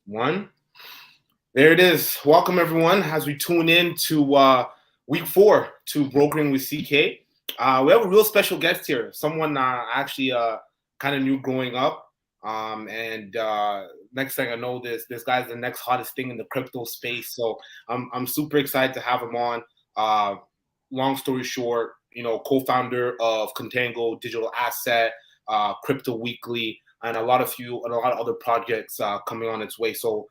One. There it is. Welcome everyone as we tune in to week 4 to Brokering with CK. We have a real special guest here, someone actually kind of knew growing up. And next thing I know, this guy's the next hottest thing in the crypto space. So I'm super excited to have him on. Long story short, co-founder of Contango digital asset, CryptoWeekly, and a lot of other projects coming on its way. So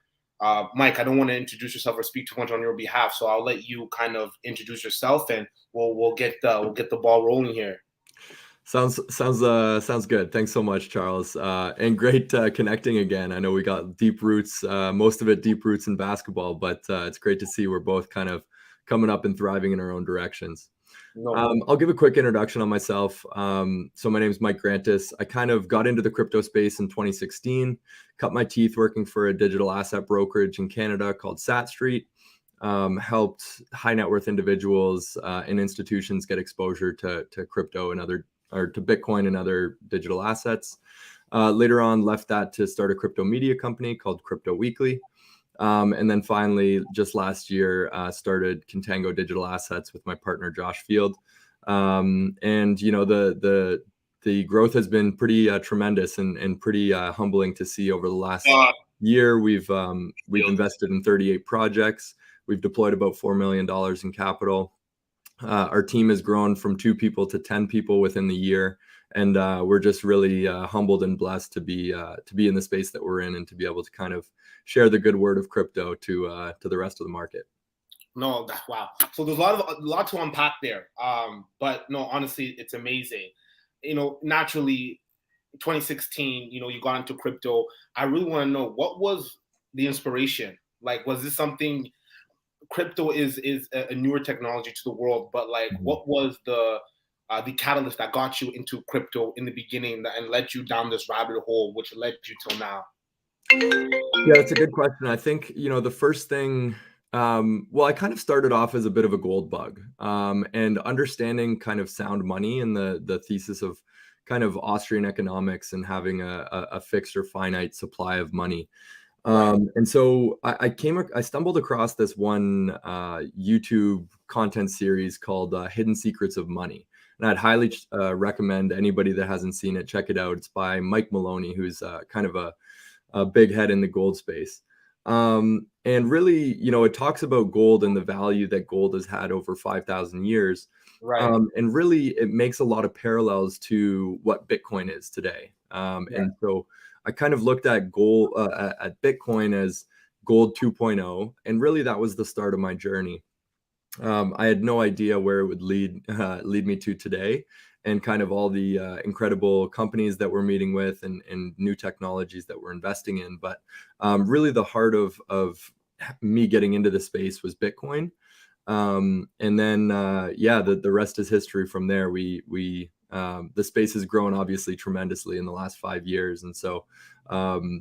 Mike, I don't want to introduce yourself or speak too much on your behalf, so I'll let you kind of introduce yourself, and we'll get the ball rolling here. Sounds good. Thanks so much, Charles. And great connecting again. I know we got deep roots, most of it deep roots in basketball, but it's great to see we're both kind of coming up and thriving in our own directions. I'll give a quick introduction on myself. So my name is Mike Grantis. I kind of got into the crypto space in 2016, cut my teeth working for a digital asset brokerage in Canada called Sat Street. Helped high net worth individuals and institutions get exposure to crypto and to Bitcoin and other digital assets. Later on, left that to start a crypto media company called CryptoWeekly. And then finally, just last year, started Contango Digital Assets with my partner, Josh Field. And, the growth has been pretty tremendous and pretty humbling to see over the last year. We've invested in 38 projects. We've deployed about $4 million in capital. Our team has grown from 2 people to 10 people within the year. And we're just really humbled and blessed to be in the space that we're in and to be able to kind of share the good word of crypto to the rest of the market. No, wow. So there's a lot to unpack there. But no, honestly, it's amazing. Naturally, 2016, you got into crypto. I really want to know, what was the inspiration? Like, was this something? Crypto is a newer technology to the world, but like, what was the catalyst that got you into crypto in the beginning and led you down this rabbit hole, which led you till now? Yeah, that's a good question. I think, the first thing, I kind of started off as a bit of a gold bug, and understanding kind of sound money and the thesis of kind of Austrian economics and having a fixed or finite supply of money. And so I stumbled across this one YouTube content series called Hidden Secrets of Money. And I'd highly recommend anybody that hasn't seen it, check it out. It's by Mike Maloney, who's kind of a big head in the gold space. And really, it talks about gold and the value that gold has had over 5,000 years. Right. And really, it makes a lot of parallels to what Bitcoin is today. And so I kind of looked at gold, at Bitcoin as gold 2.0, and really that was the start of my journey. I had no idea where it would lead me to today, and kind of all the incredible companies that we're meeting with and new technologies that we're investing in. But really, the heart of me getting into the space was Bitcoin, and then the rest is history. From there, the space has grown obviously tremendously in the last 5 years. And so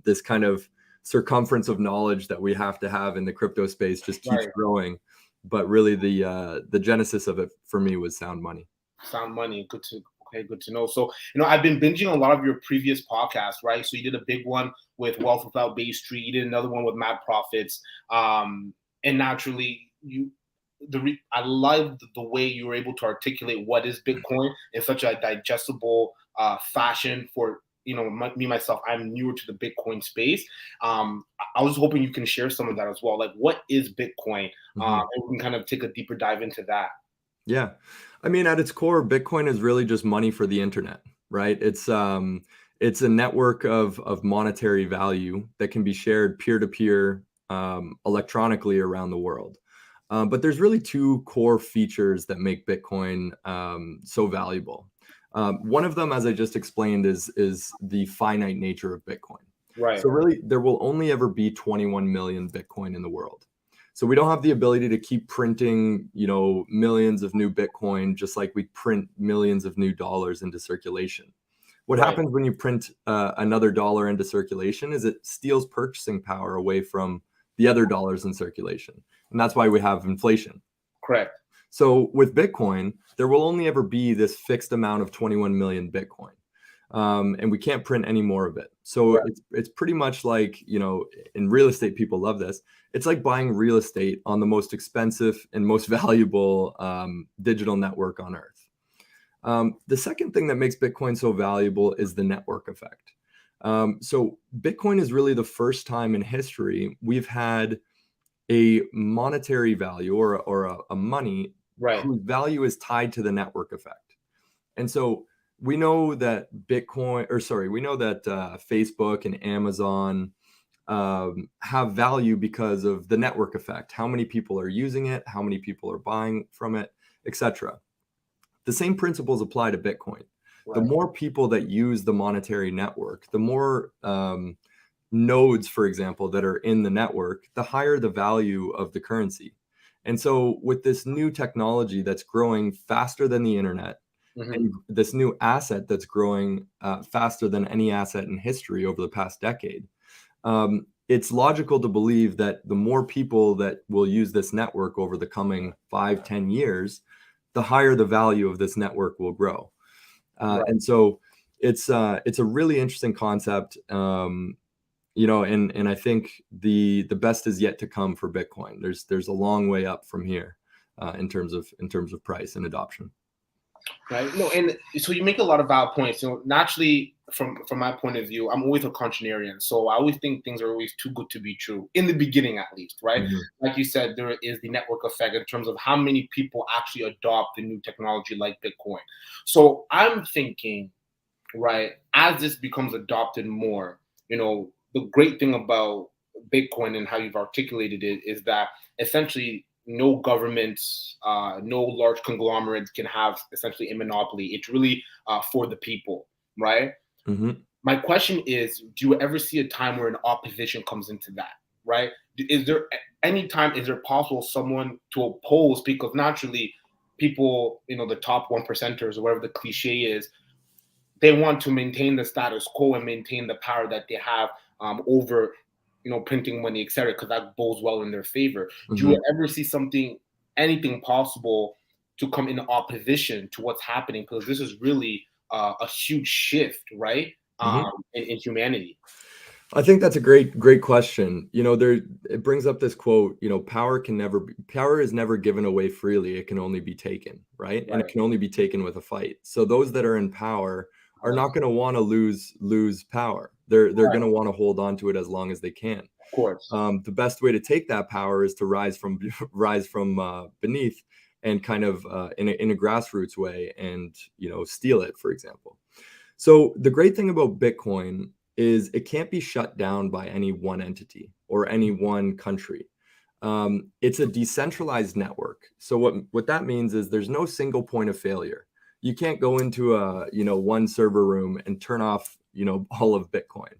this kind of circumference of knowledge that we have to have in the crypto space just keeps growing. But really the genesis of it for me was sound money. Sound money. Good to know. So, I've been binging a lot of your previous podcasts, right? So you did a big one with Wealth Without Bay Street. You did another one with Mad Profits. And naturally, I love the way you were able to articulate what is Bitcoin in such a digestible fashion for, me, myself. I'm newer to the Bitcoin space. I was hoping you can share some of that as well. Like, what is Bitcoin? And we can kind of take a deeper dive into that. Yeah. I mean, at its core, Bitcoin is really just money for the internet, right? It's a network of monetary value that can be shared peer-to-peer electronically around the world. But there's really 2 core features that make Bitcoin so valuable. One of them, as I just explained, is the finite nature of Bitcoin. Right. So really, there will only ever be 21 million Bitcoin in the world. So we don't have the ability to keep printing, millions of new Bitcoin, just like we print millions of new dollars into circulation. What happens when you print another dollar into circulation is it steals purchasing power away from the other dollars in circulation. And that's why we have inflation. Correct. So with Bitcoin, there will only ever be this fixed amount of 21 million Bitcoin. and we can't print any more of it. So Right. it's pretty much like, in real estate, people love this. It's like buying real estate on the most expensive and most valuable digital network on earth. The second thing that makes Bitcoin so valuable is the network effect. So Bitcoin is really the first time in history we've had a monetary value or a money Right. whose value is tied to the network effect. And so we know that Facebook and Amazon have value because of the network effect, how many people are using it, how many people are buying from it, etc. The same principles apply to Bitcoin. The Right. more people that use the monetary network, the more nodes, for example, that are in the network, the higher the value of the currency. And so with this new technology that's growing faster than the internet, Mm-hmm. and this new asset that's growing faster than any asset in history over the past decade, it's logical to believe that the more people that will use this network over the coming 5-10 years, the higher the value of this network will grow. Right. And so it's a really interesting concept. And I think the best is yet to come for Bitcoin. There's a long way up from here in terms of price and adoption. Right. No, and so you make a lot of valid points. Naturally, from my point of view, I'm always a contrarian. So I always think things are always too good to be true, in the beginning at least, right? Mm-hmm. Like you said, there is the network effect in terms of how many people actually adopt the new technology like Bitcoin. So I'm thinking, right, as this becomes adopted more, the great thing about Bitcoin and how you've articulated it is that essentially no government, no large conglomerate can have essentially a monopoly. It's really for the people, right? Mm-hmm. My question is, do you ever see a time where an opposition comes into that, right? Is there any time, is there possible someone to oppose? Because naturally, people, the top 1%ers or whatever the cliche is, they want to maintain the status quo and maintain the power that they have over, printing money, etc., because that bodes well in their favor. Do Mm-hmm. you ever see anything possible to come in opposition to what's happening? Because this is really a huge shift, right? Mm-hmm. In humanity. I think that's a great question. It brings up this quote, power is never given away freely. It can only be taken, right? And it Right. can only be taken with a fight. So those that are in power are not going to want to lose power. They're going to want to hold on to it as long as they can. Of course. The best way to take that power is to rise from beneath and kind of in a grassroots way and steal it, for example. So the great thing about Bitcoin is it can't be shut down by any one entity or any one country. It's a decentralized network. So what that means is there's no single point of failure. You can't go into a one server room and turn off all of Bitcoin.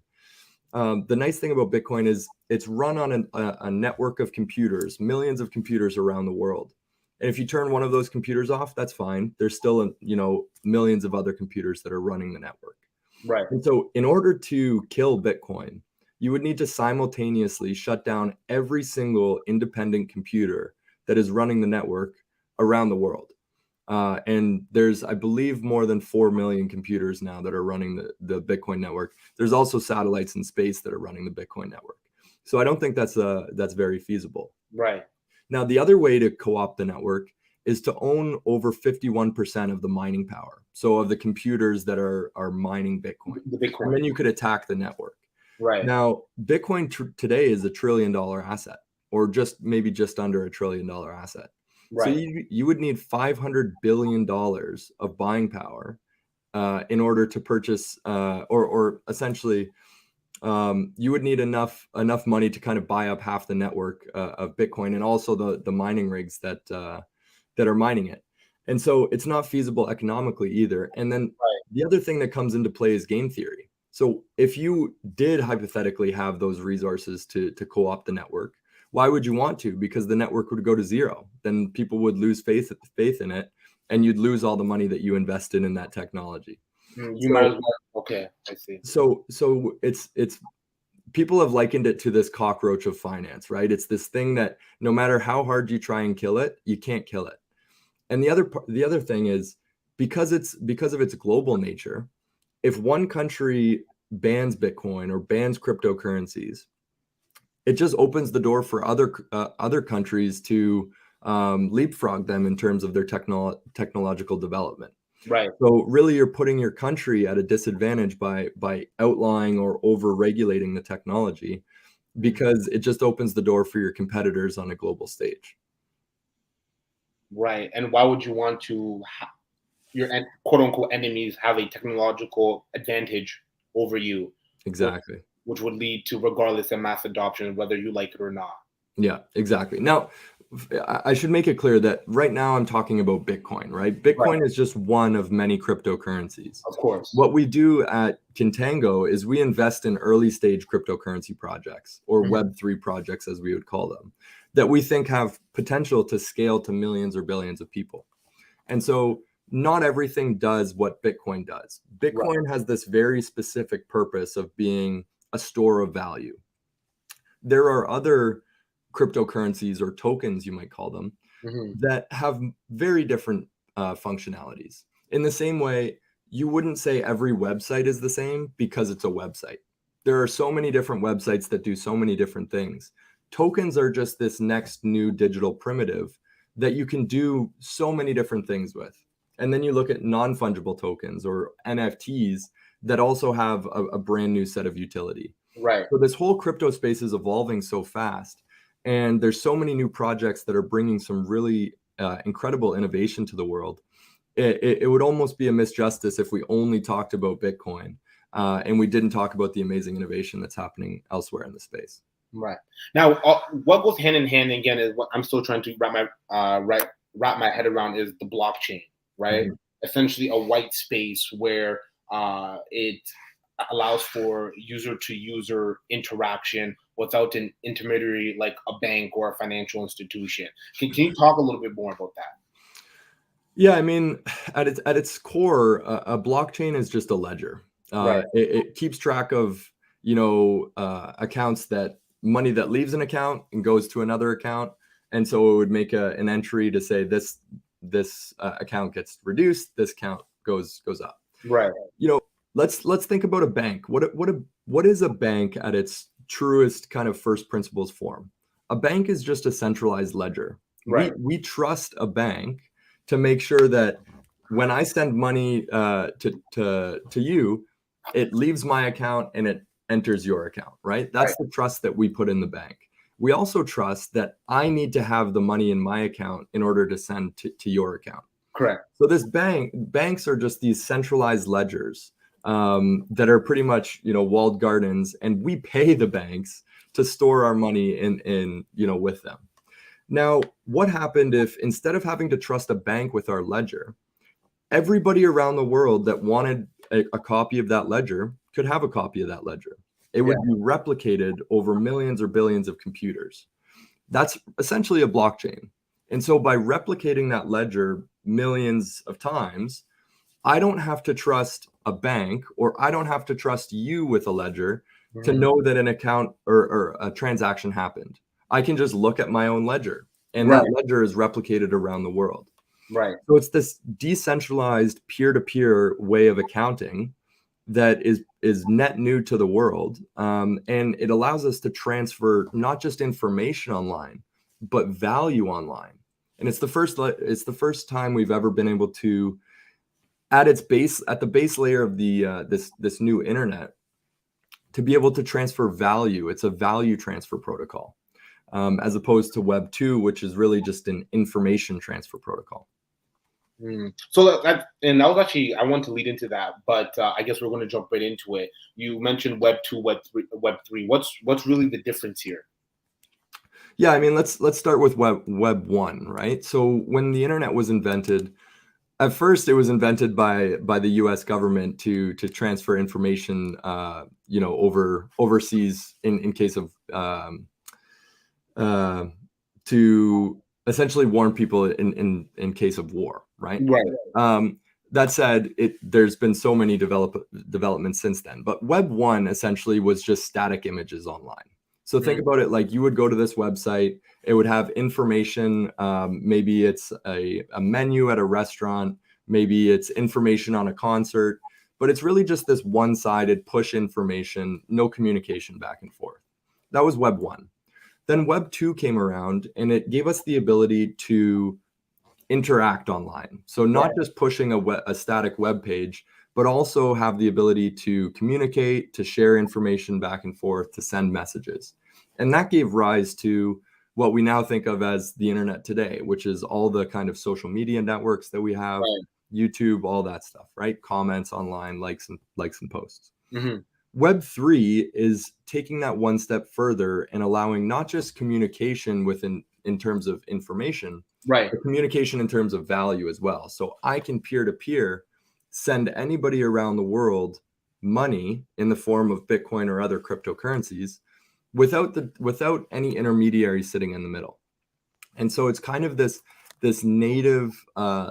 The nice thing about Bitcoin is it's run on a network of computers, millions of computers around the world. And if you turn one of those computers off, that's fine. There's still millions of other computers that are running the network. Right. And so in order to kill Bitcoin, you would need to simultaneously shut down every single independent computer that is running the network around the world. And there's, I believe, more than 4 million computers now that are running the Bitcoin network. There's also satellites in space that are running the Bitcoin network. So I don't think that's very feasible. Right. Now, the other way to co-opt the network is to own over 51% of the mining power. So of the computers that are mining Bitcoin. The Bitcoin. And then you could attack the network. Right. Now, Bitcoin today is $1 trillion asset, or maybe just under $1 trillion asset. Right. So you would need $500 billion of buying power in order to purchase, or essentially, you would need enough money to kind of buy up half the network of Bitcoin and also the mining rigs that are mining it. And so it's not feasible economically either. And then the other thing that comes into play is game theory. So if you did hypothetically have those resources to co-opt the network, why would you want to? Because the network would go to zero. Then people would lose faith in it, and you'd lose all the money that you invested in that technology. Might as well. Okay, I see. So it's people have likened it to this cockroach of finance, right? It's this thing that no matter how hard you try and kill it, you can't kill it. And the other thing is because of its global nature, if one country bans Bitcoin or bans cryptocurrencies, it just opens the door for other countries to leapfrog them in terms of their technological development. Right. So really, you're putting your country at a disadvantage by outlawing or over regulating the technology, because it just opens the door for your competitors on a global stage. Right. And why would you want to your quote unquote enemies have a technological advantage over you? Exactly. Which would lead to regardless of mass adoption, whether you like it or not. Yeah, exactly. Now, I should make it clear that right now I'm talking about Bitcoin, right? Bitcoin is just one of many cryptocurrencies. Of course. What we do at Contango is we invest in early stage cryptocurrency projects, or Web3 projects, as we would call them, that we think have potential to scale to millions or billions of people. And so not everything does what Bitcoin does. Bitcoin has this very specific purpose of being a store of value. There are other cryptocurrencies, or tokens, you might call them, that have very different functionalities. In the same way, you wouldn't say every website is the same because it's a website. There are so many different websites that do so many different things. Tokens are just this next new digital primitive that you can do so many different things with. And then you look at non-fungible tokens, or NFTs, that also have a brand new set of utility. Right. So this whole crypto space is evolving so fast, and there's so many new projects that are bringing some really incredible innovation to the world. It would almost be a misjustice if we only talked about Bitcoin and we didn't talk about the amazing innovation that's happening elsewhere in the space. Right. Now, what goes hand in hand again is what I'm still trying to wrap my head around is the blockchain, right? Essentially a white space where it allows for user-to-user interaction without an intermediary like a bank or a financial institution. Can you talk a little bit more about that? Yeah, I mean, at its core, a blockchain is just a ledger. It keeps track of accounts, that money that leaves an account and goes to another account, and so it would make an entry to say this account gets reduced, this account goes up. Right. Let's think about a bank. What is a bank at its truest kind of first principles form? A bank is just a centralized ledger. Right. We trust a bank to make sure that when I send money to you, it leaves my account and it enters your account, right? That's the trust that we put in the bank. We also trust that I need to have the money in my account in order to send to your account. Correct. So banks are just these centralized ledgers that are pretty much, walled gardens, and we pay the banks to store our money in with them. Now, what happened if, instead of having to trust a bank with our ledger, everybody around the world that wanted a copy of that ledger could have a copy of that ledger? It would be replicated over millions or billions of computers. That's essentially a blockchain. And so by replicating that ledger millions of times, I don't have to trust a bank, or I don't have to trust you with a ledger to know that an account or a transaction happened. I can just look at my own ledger, and that ledger is replicated around the world. Right. So it's this decentralized peer-to-peer way of accounting that is net new to the world, and it allows us to transfer not just information online, but value online. And it's the first time we've ever been able to, at the base layer of the this new internet, to be able to transfer value. It's a value transfer protocol, as opposed to Web 2, which is really just an information transfer protocol. So that was actually, I want to lead into that, but I guess we're going to jump right into it. You mentioned Web 2, Web 3. What's really the difference here? Yeah, I mean, let's start with Web 1, right? So when the internet was invented, at first it was invented by the U.S. government to transfer information, overseas in case of to essentially warn people in case of war, right? Right. That said, there's been so many developments since then. But Web 1 essentially was just static images online. So think about it like you would go to this website, it would have information, maybe it's a menu at a restaurant, maybe it's information on a concert, but it's really just this one-sided push information, no communication back and forth. That was Web 1. Then Web 2 came around, and it gave us the ability to interact online. So not just pushing a static web page, but also have the ability to communicate, to share information back and forth, to send messages. And that gave rise to what we now think of as the internet today, which is all the kind of social media networks that we have, YouTube, all that stuff, right? Comments online, likes and posts. Web 3 is taking that one step further and allowing not just communication in terms of information, but communication in terms of value as well. So I can peer-to-peer send anybody around the world money in the form of Bitcoin or other cryptocurrencies without any intermediary sitting in the middle. And so it's kind of this native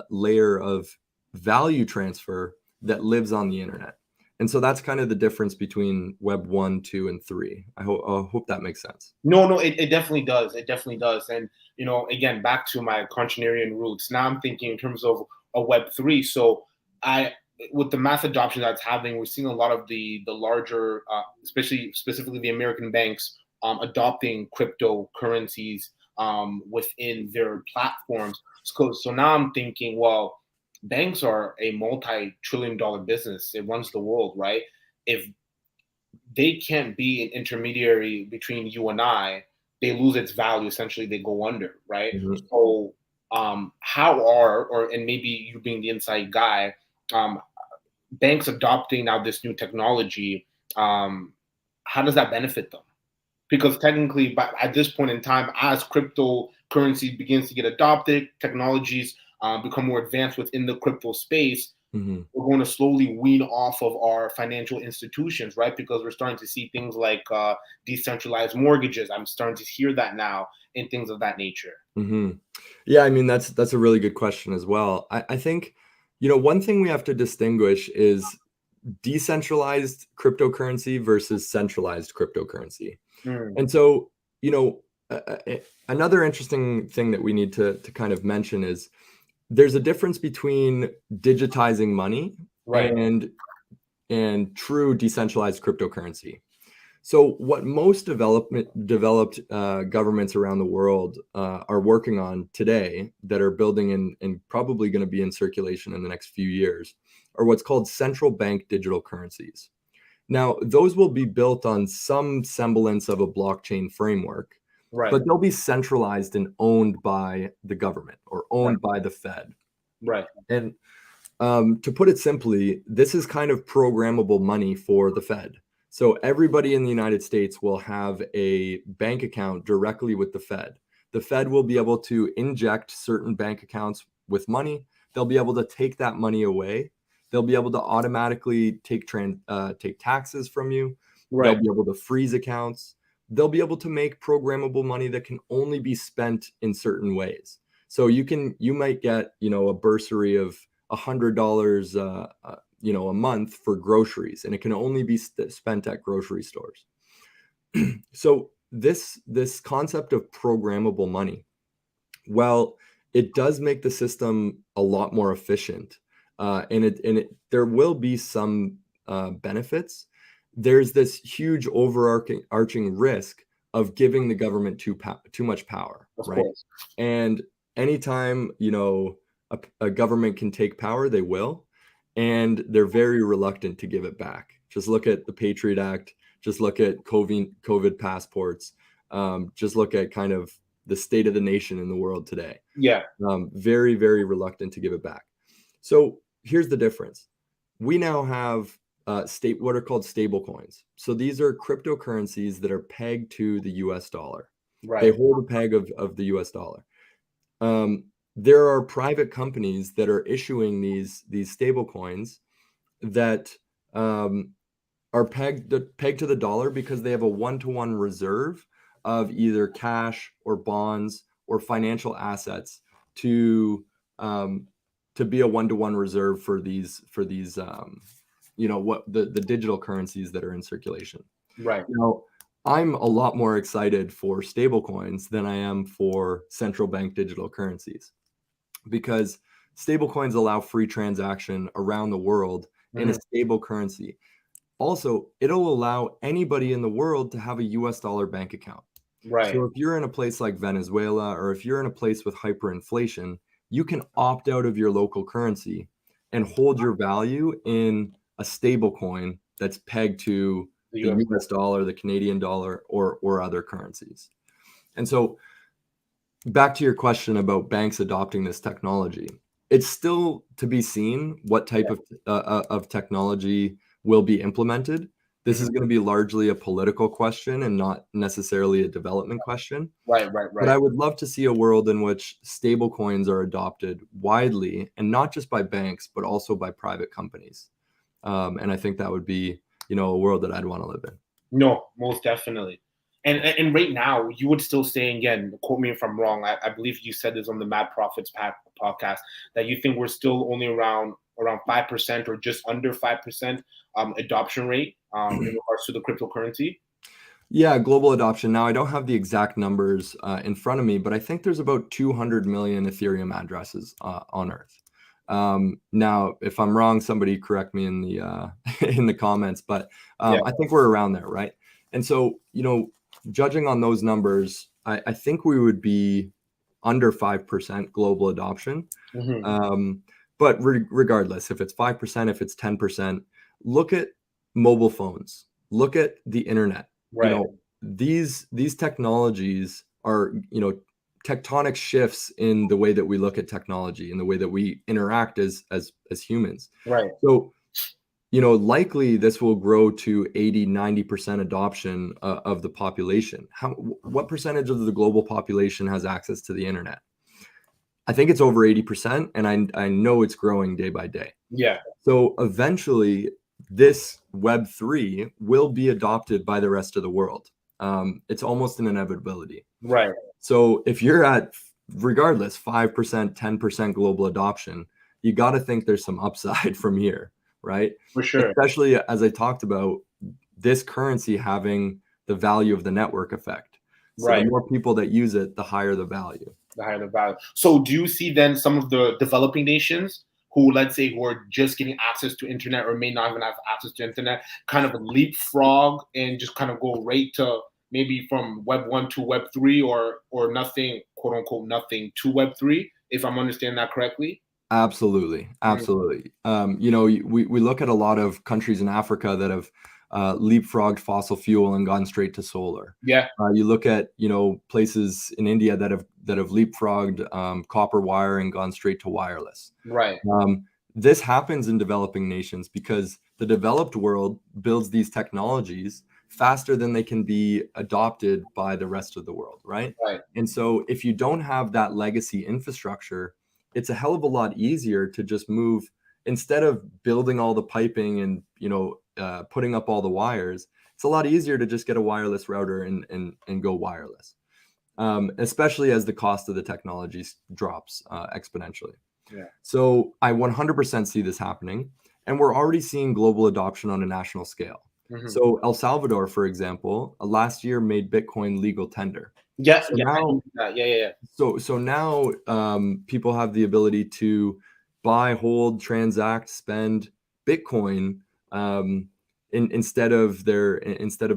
layer of value transfer that lives on the internet. And so that's kind of the difference between Web 1, 2, and 3. I hope that makes sense. No, it definitely does. It definitely does. And, again, back to my contrarian roots, now I'm thinking in terms of a Web 3. So with the mass adoption that's happening, we're seeing a lot of the larger, specifically the American banks, adopting cryptocurrencies within their platforms. So now I'm thinking, well, banks are a multi-trillion-dollar business. It runs the world, right? If they can't be an intermediary between you and I, they lose its value. Essentially, they go under, right? So and maybe you being the inside guy, banks adopting now this new technology, how does that benefit them? Because technically, at this point in time, as cryptocurrency begins to get adopted, technologies become more advanced within the crypto space, we're going to slowly wean off of our financial institutions, right? Because we're starting to see things like decentralized mortgages. I'm starting to hear that now and things of that nature. Yeah, I mean, that's a really good question as well. I think, one thing we have to distinguish is decentralized cryptocurrency versus centralized cryptocurrency. And so, another interesting thing that we need to kind of mention is there's a difference between digitizing money and true decentralized cryptocurrency. So what most developed governments around the world are working on today that are building and probably going to be in circulation in the next few years are what's called central bank digital currencies. Now, those will be built on some semblance of a blockchain framework, but they'll be centralized and owned by the government or owned by the Fed. And to put it simply, this is kind of programmable money for the Fed. So everybody in the United States will have a bank account directly with the Fed. The Fed will be able to inject certain bank accounts with money. They'll be able to take that money away. They'll be able to automatically take taxes from you. They'll be able to freeze accounts. They'll be able to make programmable money that can only be spent in certain ways. So you might get, a bursary of $100, a month for groceries, and it can only be spent at grocery stores. So this concept of programmable money, well, it does make the system a lot more efficient. And there will be some benefits. There's this huge overarching risk of giving the government too much power, right? And anytime a government can take power, they will, and they're very reluctant to give it back. Just look at the Patriot Act. Just look at COVID passports. Just look at kind of the state of the nation in the world today. Very, very reluctant to give it back. So here's the difference. We now have what are called stable coins. So these are cryptocurrencies that are pegged to the US dollar. They hold a peg of the US dollar. There are private companies that are issuing these stable coins that are pegged to the dollar because they have a one-to-one reserve of either cash or bonds or financial assets to be a one-to-one reserve for these what the digital currencies that are in circulation. Now, I'm a lot more excited for stable coins than I am for central bank digital currencies, because stable coins allow free transaction around the world in a stable currency. Also, it'll allow anybody in the world to have a US dollar bank account. Right. So if you're in a place like Venezuela, or if you're in a place with hyperinflation, you can opt out of your local currency and hold your value in a stable coin that's pegged to the US dollar, the Canadian dollar, or other currencies. And so back to your question about banks adopting this technology, it's still to be seen what type of technology will be implemented. This is going to be largely a political question and not necessarily a development question. Right. But I would love to see a world in which stable coins are adopted widely, and not just by banks, but also by private companies. And I think that would be, a world that I'd want to live in. No, most definitely. And right now, you would still say, again, quote me if I'm wrong, I believe you said this on the Mad Profits podcast, that you think we're still only around 5% or just under 5% adoption rate in regards to the cryptocurrency. Yeah, global adoption. Now, I don't have the exact numbers in front of me, but I think there's about 200 million Ethereum addresses on Earth. Now, if I'm wrong, somebody correct me in the in the comments, but I think we're around there, right? And so, judging on those numbers, I think we would be under 5% global adoption. But regardless, if it's 5%, if it's 10%, look at mobile phones, look at the internet. Right. These technologies are, tectonic shifts in the way that we look at technology, in the way that we interact as humans. Right. So, likely this will grow to 80-90% adoption of the population. What percentage of the global population has access to the internet? I think it's over 80%, and I know it's growing day by day. Yeah. So eventually, this Web3 will be adopted by the rest of the world. It's almost an inevitability. Right. So if you're at, regardless, 5%, 10% global adoption, you got to think there's some upside from here, right? For sure. Especially as I talked about, this currency having the value of the network effect. So the more people that use it, the higher the value. The higher the value. So do you see then some of the developing nations who, let's say, who are just getting access to internet or may not even have access to internet, kind of leapfrog and just kind of go right to maybe from Web 1 to Web 3 or nothing, quote unquote, nothing to Web 3, if I'm understanding that correctly? Absolutely. We look at a lot of countries in Africa that have leapfrogged fossil fuel and gone straight to solar. Yeah. You look at places in India that have leapfrogged copper wire and gone straight to wireless. Right. This happens in developing nations because the developed world builds these technologies faster than they can be adopted by the rest of the world, right? Right. And so if you don't have that legacy infrastructure, it's a hell of a lot easier to just move, instead of building all the piping and putting up all the wires. It's a lot easier to just get a wireless router and go wireless, especially as the cost of the technology drops exponentially. Yeah. So I 100% see this happening, and we're already seeing global adoption on a national scale. So El Salvador, for example, last year made Bitcoin legal tender. Yeah. So now, So now people have the ability to buy, hold, transact, spend Bitcoin instead of their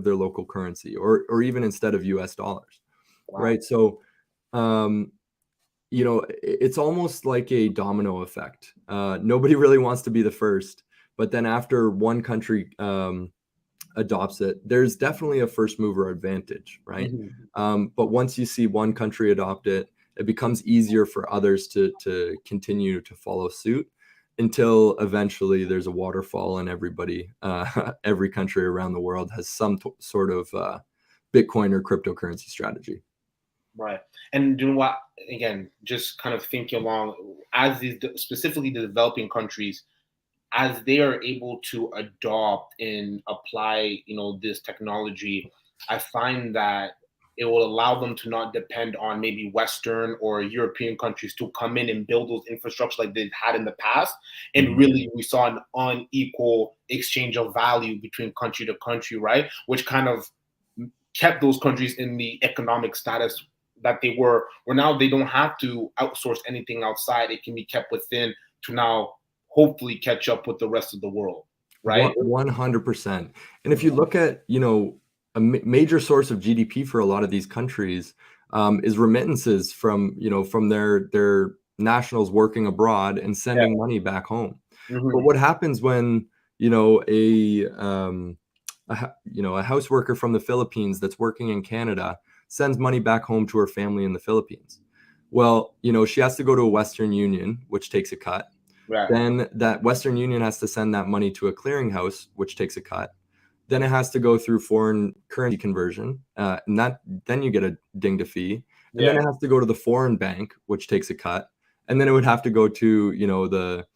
local currency, or even instead of US dollars. Wow. Right? So it's almost like a domino effect. Nobody really wants to be the first, but then after one country adopts it, there's definitely a first mover advantage, right? But once you see one country adopt it, it becomes easier for others to continue to follow suit, until eventually there's a waterfall and everybody, every country around the world has some sort of Bitcoin or cryptocurrency strategy. Right. And doing what, again, just kind of thinking along, as these, specifically the developing countries, as they are able to adopt and apply, this technology, I find that it will allow them to not depend on maybe Western or European countries to come in and build those infrastructure like they've had in the past. And really, we saw an unequal exchange of value between country to country, right? Which kind of kept those countries in the economic status that they were, where now they don't have to outsource anything outside. It can be kept within to now hopefully catch up with the rest of the world, right? 100%. And if you look at, a major source of GDP for a lot of these countries is remittances from, from their nationals working abroad and sending money back home. But what happens when, a house worker from the Philippines that's working in Canada sends money back home to her family in the Philippines? Well, she has to go to a Western Union, which takes a cut. Right. Then that Western Union has to send that money to a clearinghouse, which takes a cut. Then it has to go through foreign currency conversion, and then you get a dinged fee. And then it has to go to the foreign bank, which takes a cut. And then it would have to go to,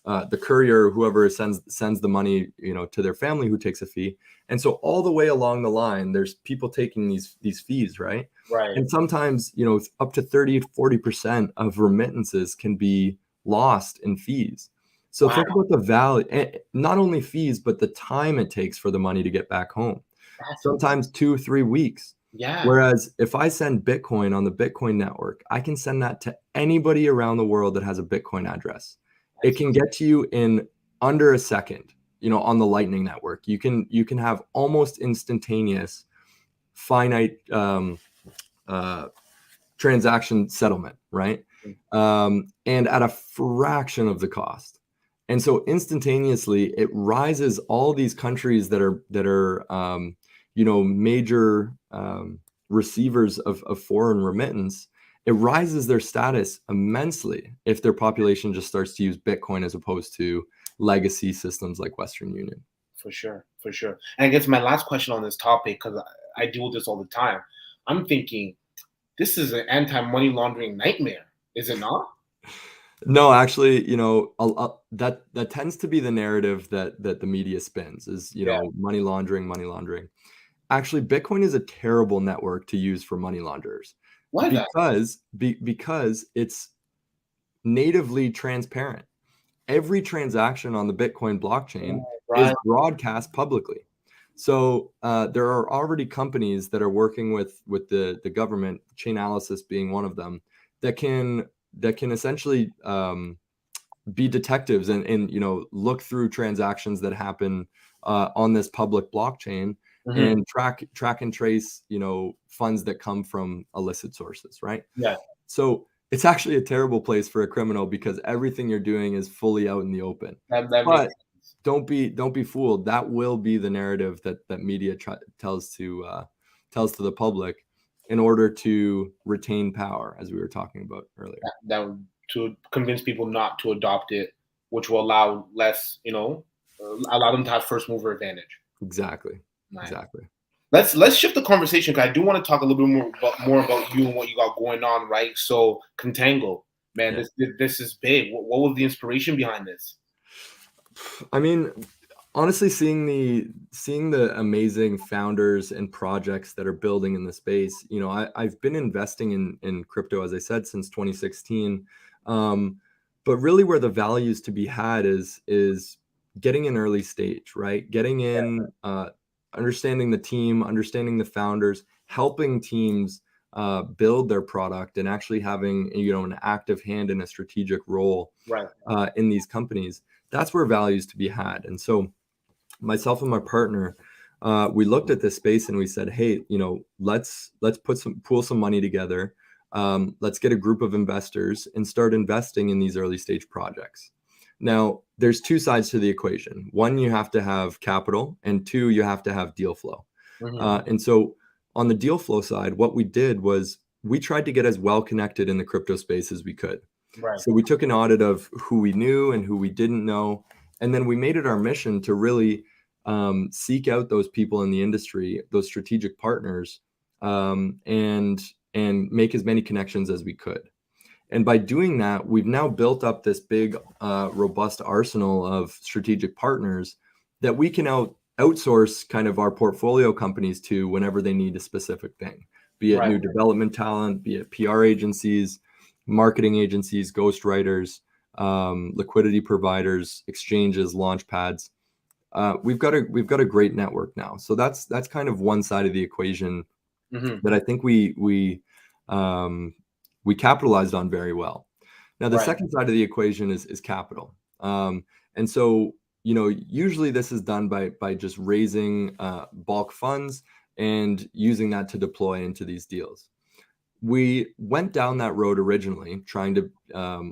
the courier, whoever sends the money, to their family, who takes a fee. And so all the way along the line, there's people taking these fees, right? Right. And sometimes, up to 30-40% of remittances can be lost in fees. So think about the value, not only fees, but the time it takes for the money to get back home. Sometimes 2-3 weeks. Yeah. Whereas if I send Bitcoin on the Bitcoin network, I can send that to anybody around the world that has a Bitcoin address. It can get to you in under a second, on the Lightning Network. You can have almost instantaneous finite transaction settlement, right? And at a fraction of the cost. And so instantaneously, it rises all these countries that are major receivers of foreign remittance. It rises their status immensely if their population just starts to use Bitcoin as opposed to legacy systems like Western Union. For sure. And I guess my last question on this topic, because I deal with this all the time, I'm thinking this is an anti-money laundering nightmare, is it not? No, actually, that tends to be the narrative that the media spins is, money laundering. Actually, Bitcoin is a terrible network to use for money launderers. Why because it's natively transparent. Every transaction on the Bitcoin blockchain is broadcast publicly. So there are already companies that are working with the government, Chainalysis being one of them, that can essentially be detectives and look through transactions that happen on this public blockchain. And track and trace, funds that come from illicit sources, right? Yeah. So it's actually a terrible place for a criminal because everything you're doing is fully out in the open. But don't be fooled. That will be the narrative that media tells to the public in order to retain power, as we were talking about earlier. That to convince people not to adopt it, which will allow less, allow them to have first mover advantage. Exactly. Nice. Exactly. Let's shift the conversation, because I do want to talk a little bit more about you and what you got going on, right? So Contango, man, this is big. What was the inspiration behind this? I mean, honestly, seeing the amazing founders and projects that are building in the space, I've been investing in crypto, as I said, since 2016. But really where the value is to be had is getting in early stage, right? Getting in, understanding the team, understanding the founders, helping teams build their product, and actually having an active hand in a strategic role in these companies. That's where value is to be had. And so myself and my partner, we looked at this space and we said, hey, let's pool some money together. Let's get a group of investors and start investing in these early stage projects. Now, there's two sides to the equation. One, you have to have capital, and two, you have to have deal flow. And so on the deal flow side, what we did was we tried to get as well connected in the crypto space as we could. So we took an audit of who we knew and who we didn't know. And then we made it our mission to really seek out those people in the industry, those strategic partners, and make as many connections as we could. And by doing that, we've now built up this big, robust arsenal of strategic partners that we can outsource kind of our portfolio companies to whenever they need a specific thing, be it new development talent, be it PR agencies, marketing agencies, ghostwriters, liquidity providers, exchanges, launch pads. We've got a great network now. So that's kind of one side of the equation that I think we capitalized on very well. Now, the second side of the equation is capital. And so, usually this is done by just raising bulk funds and using that to deploy into these deals. We went down that road originally, trying to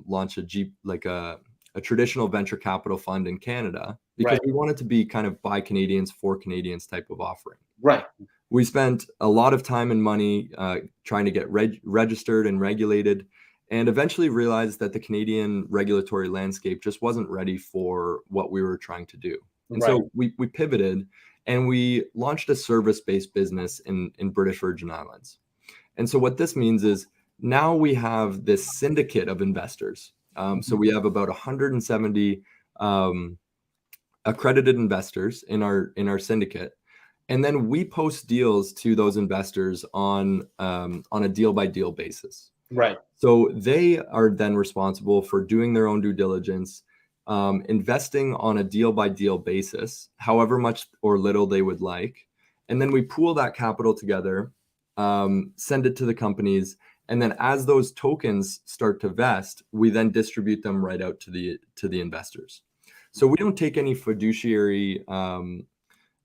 launch a traditional venture capital fund in Canada, because we wanted to be kind of by Canadians for Canadians type of offering. Right. We spent a lot of time and money trying to get registered and regulated, and eventually realized that the Canadian regulatory landscape just wasn't ready for what we were trying to do. And so we pivoted and we launched a service-based business in British Virgin Islands. And so what this means is now we have this syndicate of investors. So we have about 170 accredited investors in our syndicate. And then we post deals to those investors on a deal-by-deal basis. Right. So they are then responsible for doing their own due diligence, investing on a deal-by-deal basis, however much or little they would like. And then we pool that capital together, send it to the companies, and then as those tokens start to vest, we then distribute them right out to the investors. So we don't take any fiduciary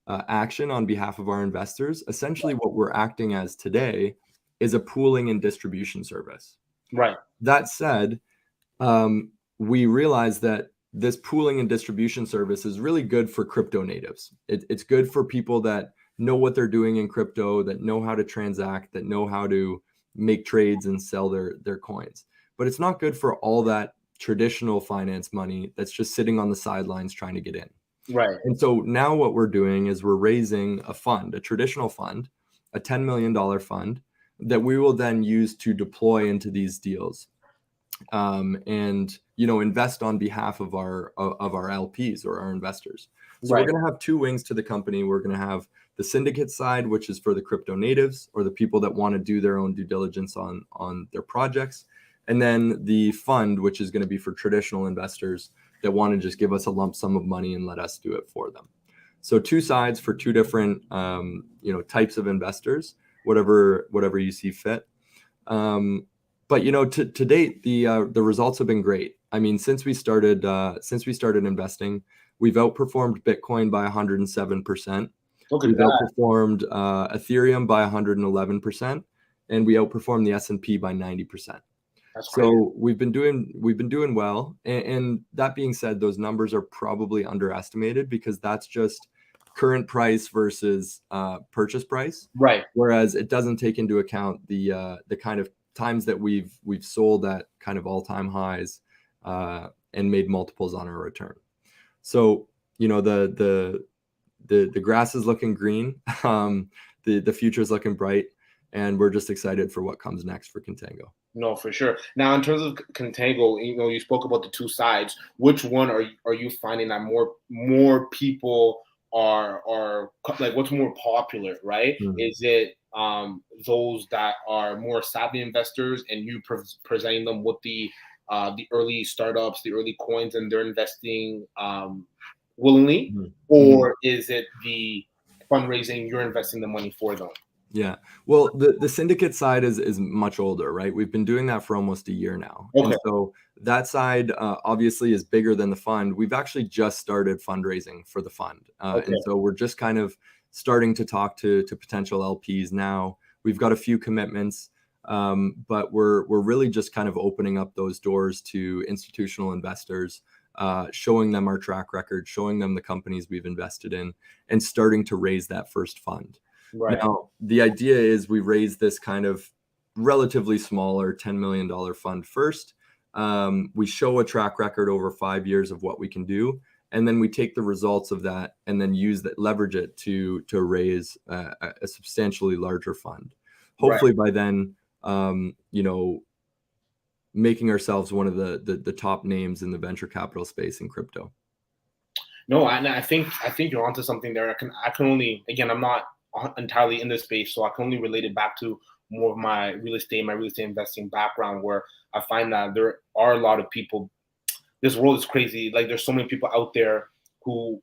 action on behalf of our investors. Essentially, what we're acting as today is a pooling and distribution service. Right. That said, we realize that this pooling and distribution service is really good for crypto natives. It's good for people that know what they're doing in crypto, that know how to transact, that know how to make trades and sell their coins. But it's not good for all that traditional finance money that's just sitting on the sidelines trying to get in. Right. And so now what we're doing is we're raising a fund, a traditional fund, a $10 million fund that we will then use to deploy into these deals, and invest on behalf of our LPs or our investors. So we're going to have two wings to the company. We're going to have the syndicate side, which is for the crypto natives or the people that want to do their own due diligence on their projects, and then the fund, which is going to be for traditional investors that want to just give us a lump sum of money and let us do it for them. So two sides for two different types of investors, whatever you see fit. But to date, the results have been great. I mean, since we started investing, we've outperformed Bitcoin by 107%. We've outperformed Ethereum by 111%, and we outperformed the S&P by 90%. So we've been doing well. And that being said, those numbers are probably underestimated because that's just current price versus purchase price. Right. Whereas it doesn't take into account the kind of times that we've sold at kind of all-time highs and made multiples on our return. So the grass is looking green, the future is looking bright, and we're just excited for what comes next for Contango. No, for sure. Now, in terms of Contango, you spoke about the two sides. Which one are you finding that more people are like? What's more popular, right? Mm-hmm. Is it those that are more savvy investors, and you presenting them with the early startups, the early coins, and they're investing willingly, Mm-hmm. or is it the fundraising, you're investing the money for them? Yeah. Well, the syndicate side is much older, right? We've been doing that for almost a year now. Okay. And so that side obviously is bigger than the fund. We've actually just started fundraising for the fund. And so we're just kind of starting to talk to potential LPs now. We've got a few commitments, but we're really just kind of opening up those doors to institutional investors, showing them our track record, showing them the companies we've invested in, and starting to raise that first fund. Right. Now, the idea is we raise this kind of relatively smaller $10 million fund first. We show a track record over 5 years of what we can do, and then we take the results of that and then leverage it to raise a substantially larger fund. Hopefully by then, making ourselves one of the top names in the venture capital space in crypto. No, and I think you're onto something there. I can only, again, I'm not entirely in this space, so I can only relate it back to more of my real estate investing background, where I find that there are a lot of people. This world is crazy. Like, there's so many people out there who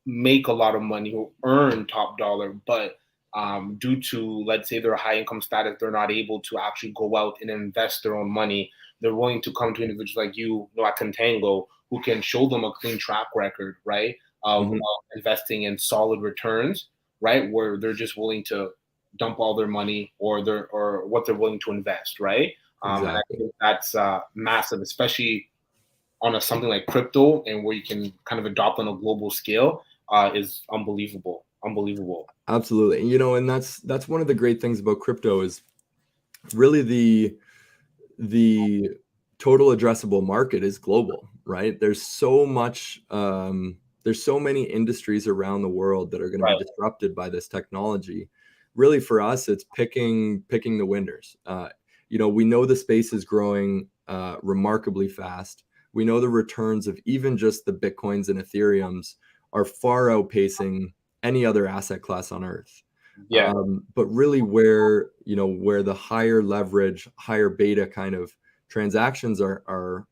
make a lot of money, who earn top dollar, but due to, let's say, their high income status, they're not able to actually go out and invest their own money. They're willing to come to individuals like you know, at Contango, who can show them a clean track record, right, of investing in solid returns, right, where they're just willing to dump all their money or what they're willing to invest, right? And I Exactly. think that's massive, especially on something like crypto, and where you can kind of adopt on a global scale, is unbelievable. Unbelievable. Absolutely. You know, and that's one of the great things about crypto is really the total addressable market is global, right? There's so much there's so many industries around the world that are going to be Right. disrupted by this technology. Really, for us, it's picking the winners. You know, we know the space is growing remarkably fast. We know the returns of even just the Bitcoins and Ethereums are far outpacing any other asset class on earth. Yeah. But really where, you know, where the higher leverage, higher beta kind of transactions are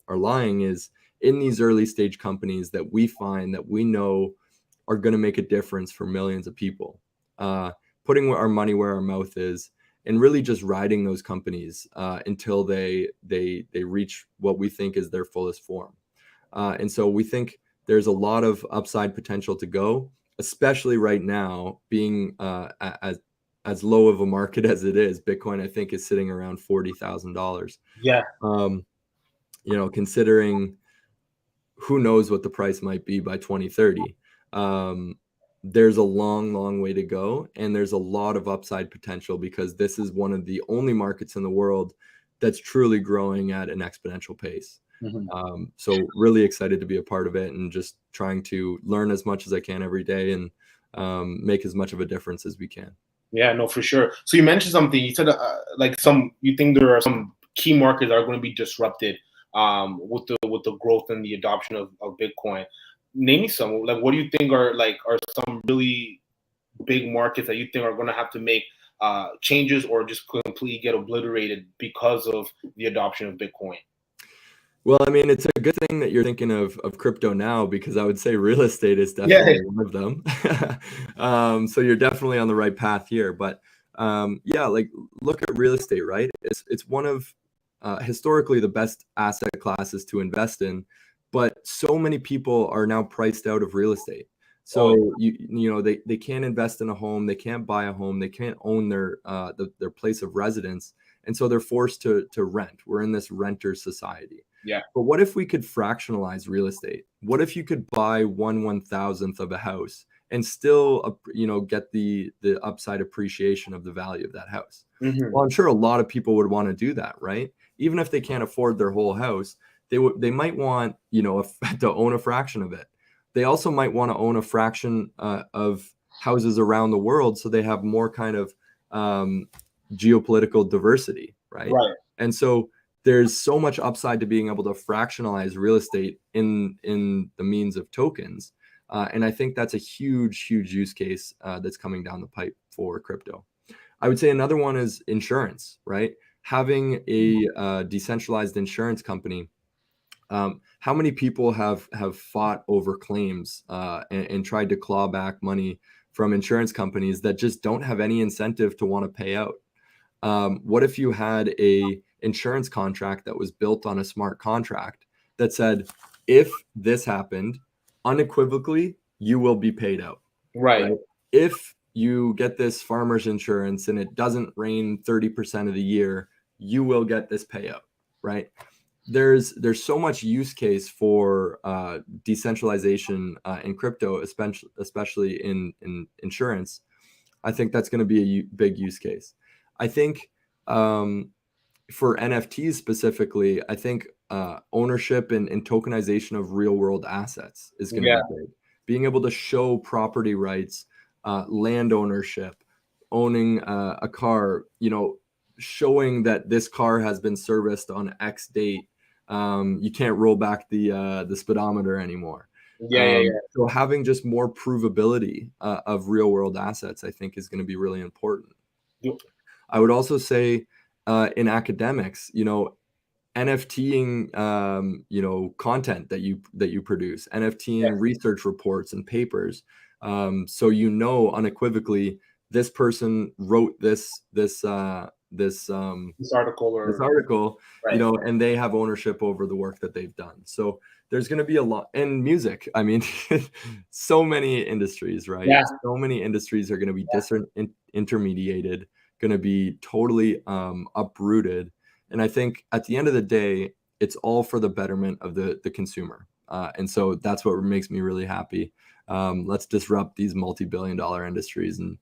lying is in these early stage companies that we find that we know are going to make a difference for millions of people. Putting our money where our mouth is, and really just riding those companies until they reach what we think is their fullest form. And so we think there's a lot of upside potential to go, especially right now, being as low of a market as it is. Bitcoin, I think, is sitting around $40,000. Yeah. You know, considering who knows what the price might be by 2030. There's a long way to go, and there's a lot of upside potential because this is one of the only markets in the world that's truly growing at an exponential pace. So really excited to be a part of it and just trying to learn as much as I can every day and make as much of a difference as we can. Yeah, no, for sure. So you mentioned something. You said like you think there are some key markets that are going to be disrupted with the growth and the adoption of Bitcoin. Name me some. Like, what do you think are some really big markets that you think are going to have to make changes or just completely get obliterated because of the adoption of Bitcoin? Well, I mean, it's a good thing that you're thinking of crypto now, because I would say real estate is definitely one of them. So you're definitely on the right path here. But yeah, like look at real estate, right? It's one of historically the best asset classes to invest in, but so many people are now priced out of real estate. So you know they can't invest in a home, they can't buy a home, they can't own their place of residence, and so they're forced to rent. We're in this renter society. Yeah. But what if we could fractionalize real estate? What if you could buy 1/1000th of a house and still, you know, get the upside appreciation of the value of that house? Well, I'm sure a lot of people would want to do that, right? Even if they can't afford their whole house, they might want, you know, to own a fraction of it. They also might want to own a fraction of houses around the world, so they have more kind of geopolitical diversity, right? Right. And so there's so much upside to being able to fractionalize real estate in the means of tokens. And I think that's a huge use case that's coming down the pipe for crypto. I would say another one is insurance, right? Having a decentralized insurance company. How many people have fought over claims and tried to claw back money from insurance companies that just don't have any incentive to want to pay out? What if you had a insurance contract that was built on a smart contract that said, if this happened, unequivocally, you will be paid out. Right. If you get this farmer's insurance and it doesn't rain 30% of the year, you will get this payout, right? There's so much use case for decentralization in crypto, especially in insurance. I think that's going to be a big use case. I think for NFTs specifically, I think ownership and tokenization of real world assets is going to be big. Being able to show property rights, land ownership, owning a car, you know, showing that this car has been serviced on X date. You can't roll back the speedometer anymore. So having just more provability of real world assets, I think, is going to be really important. I would also say in academics, you know, NFTing, you know, content that you produce, NFTing research reports and papers. So, you know, unequivocally this person wrote this article, right. and they have ownership over the work that they've done. So there's going to be a lot in music. I mean, so many industries, right? Yeah. So many industries are going to be disintermediated, going to be totally uprooted. And I think at the end of the day, it's all for the betterment of the consumer. And so that's what makes me really happy. Let's disrupt these multi-billion-dollar industries and,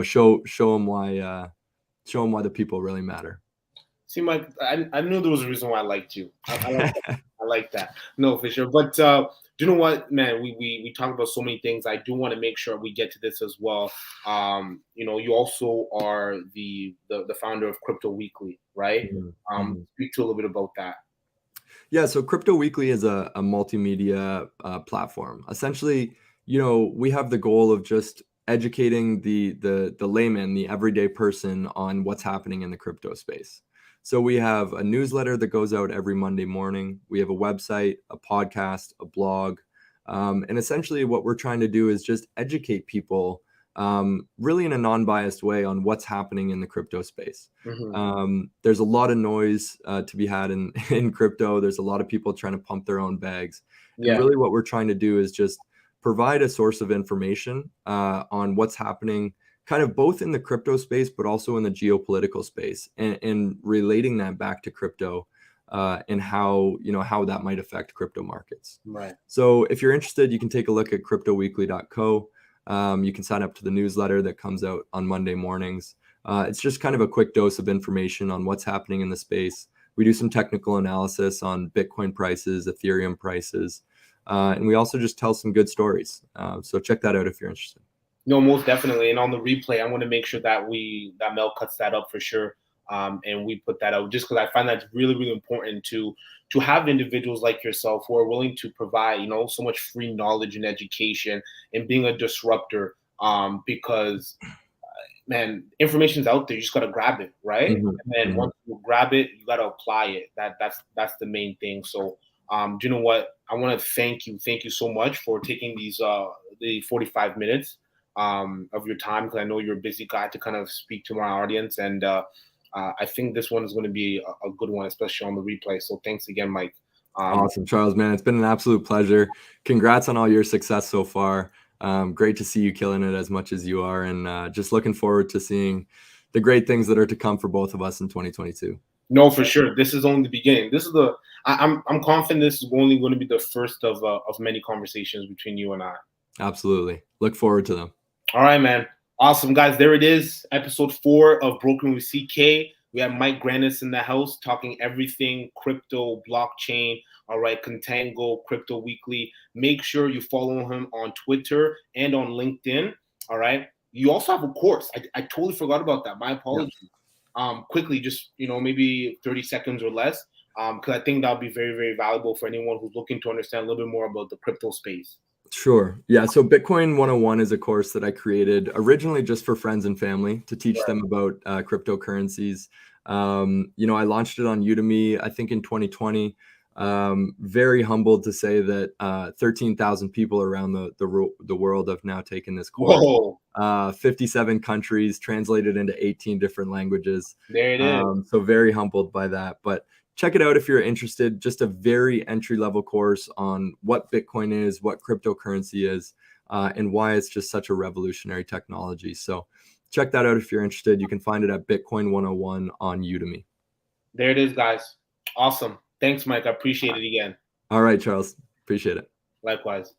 show them why the people really matter. See, Mike, I knew there was a reason why I liked you. I like that. I like that. No, for sure. But do you know what, man? We talk about so many things. I do want to make sure we get to this as well. You also are the founder of CryptoWeekly, right? Speak to a little bit about that. Yeah, so CryptoWeekly is a multimedia platform. Essentially, we have the goal of just educating the layman, the everyday person, on what's happening in the crypto space. So we have a newsletter that goes out every Monday morning. We have a website, a podcast, a blog. And essentially what we're trying to do is just educate people really in a non-biased way on what's happening in the crypto space. There's a lot of noise to be had in crypto. There's a lot of people trying to pump their own bags. Yeah. And really what we're trying to do is just provide a source of information on what's happening kind of both in the crypto space, but also in the geopolitical space, and relating that back to crypto and how that might affect crypto markets. Right. So if you're interested, you can take a look at cryptoweekly.co. You can sign up to the newsletter that comes out on Monday mornings. It's just kind of a quick dose of information on what's happening in the space. We do some technical analysis on Bitcoin prices, Ethereum prices, and we also just tell some good stories. So check that out if you're interested. No, most definitely. And on the replay, I want to make sure that Mel cuts that up for sure. And we put that out just because I find that's really, really important to have individuals like yourself who are willing to provide, so much free knowledge and education and being a disruptor. Because man, information's out there. You just got to grab it. Right. And then once you grab it, you got to apply it. That's the main thing. So, do you know what? I want to thank you. Thank you so much for taking these, the 45 minutes. Of your time, because I know you're a busy guy, to kind of speak to my audience, and I think this one is going to be a good one, especially on the replay. So thanks again, Mike. Awesome, Charles, man. It's been an absolute pleasure. Congrats on all your success so far. Great to see you killing it as much as you are, and just looking forward to seeing the great things that are to come for both of us in 2022. No, for sure. This is only the beginning. This is I'm confident this is only going to be the first of many conversations between you and I. Absolutely. Look forward to them. All right, man. Awesome, guys. There it is. Episode 4 of Brokering with CK. We have Mike Grantis in the house talking everything crypto, blockchain. All right, Contango, CryptoWeekly. Make sure you follow him on Twitter and on LinkedIn. All right. You also have a course. I totally forgot about that. My apologies. Yeah. Quickly, just maybe 30 seconds or less, because I think that would be very, very valuable for anyone who's looking to understand a little bit more about the crypto space. Sure. Yeah. So Bitcoin 101 is a course that I created originally just for friends and family to teach them about cryptocurrencies. I launched it on Udemy, I think in 2020. Very humbled to say that 13,000 people around the world have now taken this course. 57 countries, translated into 18 different languages. There it is. So very humbled by that. But check it out if you're interested. Just a very entry-level course on what Bitcoin is, what cryptocurrency is, and why it's just such a revolutionary technology. So check that out if you're interested. You can find it at Bitcoin 101 on Udemy. There it is, guys. Awesome. Thanks, Mike. I appreciate it again. All right, Charles. Appreciate it. Likewise.